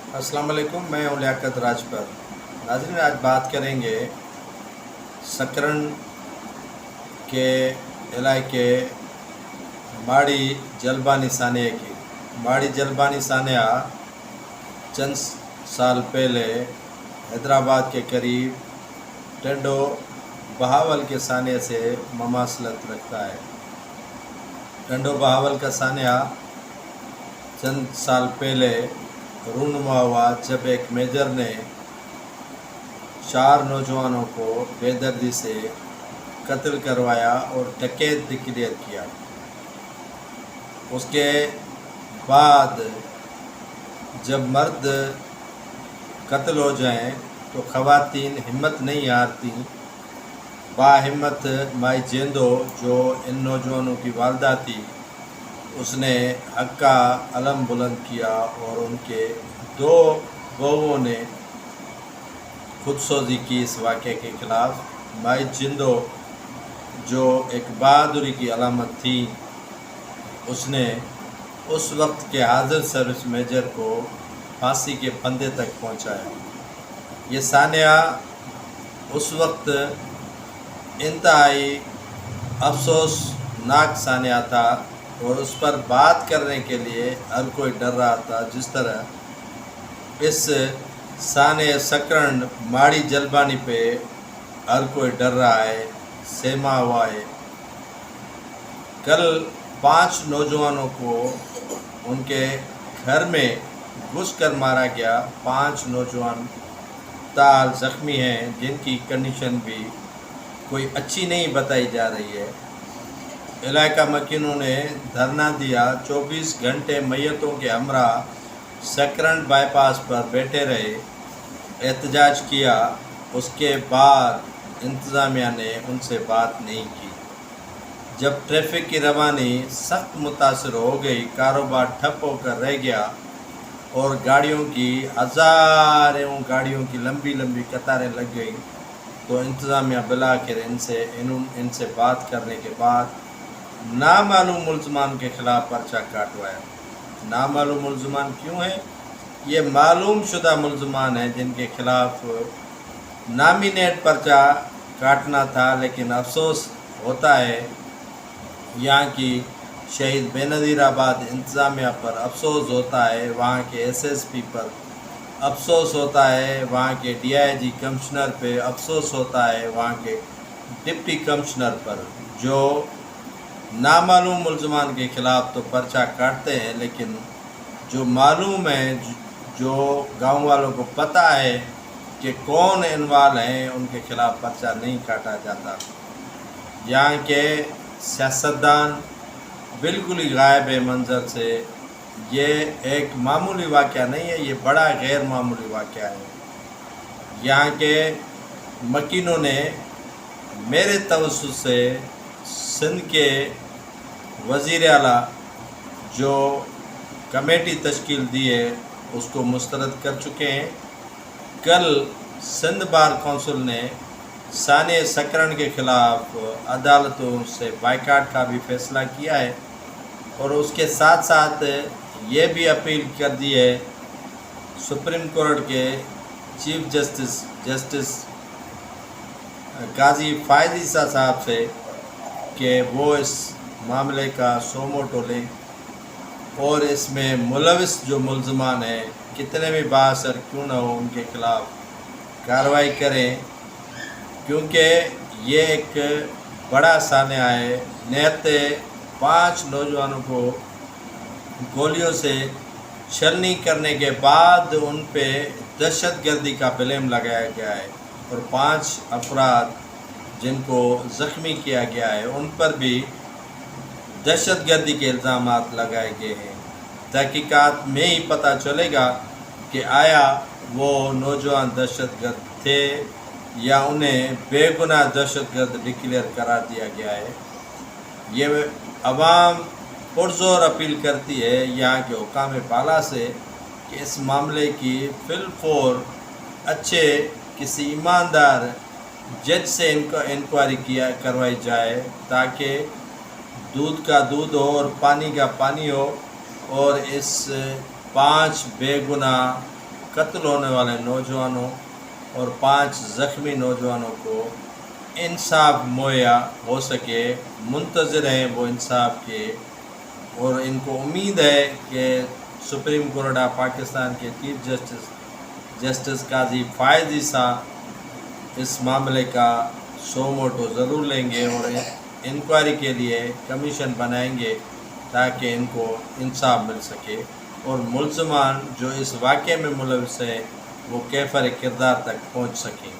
अस्सलाम वालेकुम, मैं हूं लियाकत राजपर। नाज़रीन, आज बात करेंगे सकरन के इलाके माड़ी जलबानी सानिया की। माड़ी जलबानी सानिया चंद साल पहले हैदराबाद के करीब टेंडो बहावल के सानिया से ममासलत रखता है। टेंडो बहावल का सानिया चंद साल पहले रूनुमा हुआ जब एक मेजर ने 4 नौजवानों को बेदर्दी से कत्ल करवाया और डकैत डिक्लेयर किया। उसके बाद जब मर्द कत्ल हो जाएं तो ख़वातीन हिम्मत नहीं हारती। बाहिम्मत माई जेंदो जो इन नौजवानों की वालदा थी, उसने हक का अलम बुलंद किया और उनके 2 बहुओं ने खुदसोजी की इस वाक़े के ख़िलाफ़। माई जिंदो जो एक बहादुरी की अलामत थी, उसने उस वक्त के हाजिर सर्विस मेजर को फांसी के फंदे तक पहुंचाया। ये सानिया उस वक्त इंतहाई अफसोसनाक सानिया था और उस पर बात करने के लिए हर कोई डर रहा था। जिस तरह इस साने सकरन माड़ी जलबानी पे हर कोई डर रहा है, सेमा हुआ है। कल 5 नौजवानों को उनके घर में घुसकर मारा गया। 5 नौजवान ताल ज़ख्मी हैं, जिनकी कंडीशन भी कोई अच्छी नहीं बताई जा रही है। इलाका मकीनों ने धरना दिया, 24 घंटे मैयतों के हमरा सकरन बाईपास पर बैठे रहे, एहतजाज किया। उसके बाद इंतज़ामिया ने उनसे बात नहीं की। जब ट्रैफिक की रवानी सख्त मुतासर हो गई, कारोबार ठप होकर रह गया और गाड़ियों की हज़ारों गाड़ियों की लंबी लंबी कतारें लग गई, तो इंतज़ामिया बिलाखिर इनसे बात करने के बाद नामालूम मुल्ज़मान के ख़िलाफ़ पर्चा काटवाया। नामालूम मुल्ज़मान क्यों है? ये मालूम शुदा मुल्ज़मान हैं जिनके ख़िलाफ़ नामिनेट पर्चा काटना था। लेकिन अफसोस होता है, यहाँ की शहीद बेनज़ीराबाद इंतज़ामिया पर अफसोस होता है, वहाँ के SSP पर अफसोस होता है, वहाँ के DIG कमिश्नर पे अफसोस होता है, वहाँ के डिप्टी कमिश्नर पर, जो नामालूम मुल्ज़मान के ख़िलाफ़ तो पर्चा काटते हैं, लेकिन जो मालूम है, जो गांव वालों को पता है कि कौन इन्वाल्व हैं, उनके ख़िलाफ़ पर्चा नहीं काटा जाता। यहाँ के सियासतदान बिल्कुल ही गायब है मंज़र से। ये एक मामूली वाक़या नहीं है, ये बड़ा गैर मामूली वाक़या है। यहाँ के मकीनों ने मेरे तवज्जुह से सिंध के वज़ीर आला जो कमेटी तश्कील दी है, उसको मुस्तरद कर चुके हैं। कल सिंध बार कौंसिल ने साने सकरन के ख़िलाफ़ अदालतों से बाइकाट का भी फ़ैसला किया है और उसके साथ साथ ये भी अपील कर दी है सुप्रीम कोर्ट के चीफ जस्टिस काजी फ़ायज़ ईसा साहब से कि वो इस मामले का सोमोटो लें और इसमें मुलविस जो मुल्ज़मान हैं, कितने भी बाअसर क्यों ना हो, उनके ख़िलाफ़ कार्रवाई करें, क्योंकि ये एक बड़ा सानिया है। निहत्ते 5 नौजवानों को गोलियों से छलनी करने के बाद उन पे दहशतगर्दी का ब्लेम लगाया गया है और 5 अफराद जिनको ज़ख्मी किया गया है, उन पर भी दहशतगर्दी के इल्ज़ामात लगाए गए हैं। तहकीकात में ही पता चलेगा कि आया वो नौजवान दहशतगर्द थे या उन्हें बेगुनाह दहशतगर्द डिक्लेयर करार दिया गया है। ये अवाम पुरज़ोर अपील करती है यहाँ के हुकाम बाला से कि इस मामले की फिलफौर अच्छे किसी ईमानदार जज से इंक्वायरी करवाई जाए, ताकि दूध का दूध हो और पानी का पानी हो और इस 5 बेगुनाह قتل ہونے والے نوجوانوں اور 5 زخمی نوجوانوں کو انصاف مہیا ہو سکے۔ منتظر ہیں وہ انصاف کے، اور ان کو امید ہے کہ سپریم کورٹ آف پاکستان کے چیف جسٹس قاضی فائز عیسیٰ اس معاملے کا سو موٹو ضرور لیں گے اور انکوائری کے لیے کمیشن بنائیں گے تاکہ ان کو انصاف مل سکے اور ملزمان جو اس واقعے میں ملوث ہیں وہ کیفر کردار تک پہنچ سکیں۔